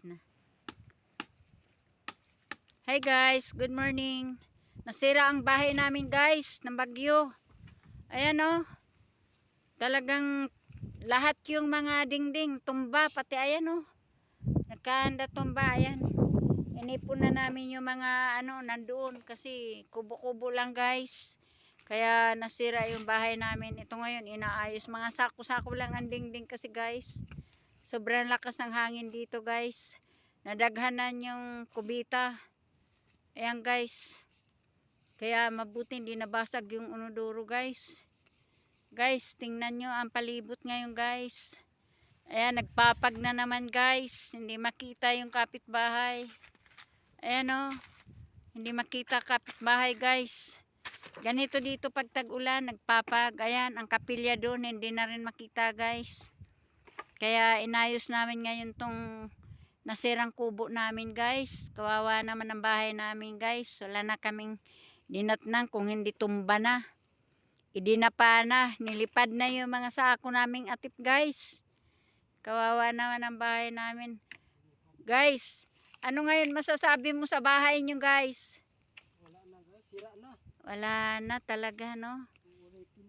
Na. Hi guys, good morning. Nasira ang bahay namin guys ng bagyo. Ayan oh. Talagang lahat yung mga dingding tumba, pati ayan oh. Nagkahanda tumba, ayan. Inipon na namin yung mga nandoon kasi kubo-kubo lang guys. Kaya nasira yung bahay namin. Ito ngayon inaayos, mga sako-sako lang ang dingding kasi guys. Sobrang lakas ng hangin dito guys. Nadaghanan yung kubita. Ayan guys. Kaya mabuti hindi nabasag yung unodoro guys. Guys, tingnan nyo ang palibot ngayon guys. Ayan, nagpapag na naman guys. Hindi makita yung kapitbahay. Ayan o. Hindi makita kapitbahay guys. Ganito dito pag tag-ulan, nagpapag. Ayan, ang kapilya doon, hindi na rin makita guys. Kaya inayos namin ngayon tong nasirang kubo namin guys. Kawawa naman ang bahay namin guys. Wala na kaming dinatnan kung hindi tumba na. Idinapa na. Nilipad na yung mga sako naming atip guys. Kawawa naman ang bahay namin. Guys, ano ngayon masasabi mo sa bahay nyo guys? Wala na guys, sira na. Wala na talaga no.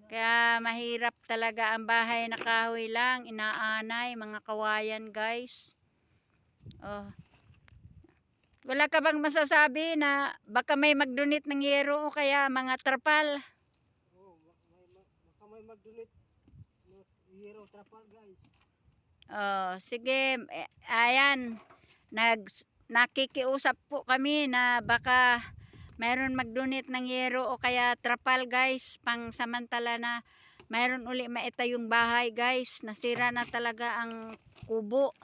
Kaya mahirap talaga ang bahay na kahoy lang, inaanay, mga kawayan guys. Oh. Wala ka bang masasabi na baka may mag-donate ng yero o kaya mga trapal? Oh, baka may mag-donate ng hero trapal guys. Oh, sige, ayan. Nakikiusap po kami na baka mayroon mag-donate ng yero o kaya trapal guys, pang samantala na mayroon uli maitayong bahay guys. Nasira na talaga ang kubo.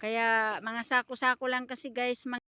Kaya mga sako-sako lang kasi guys.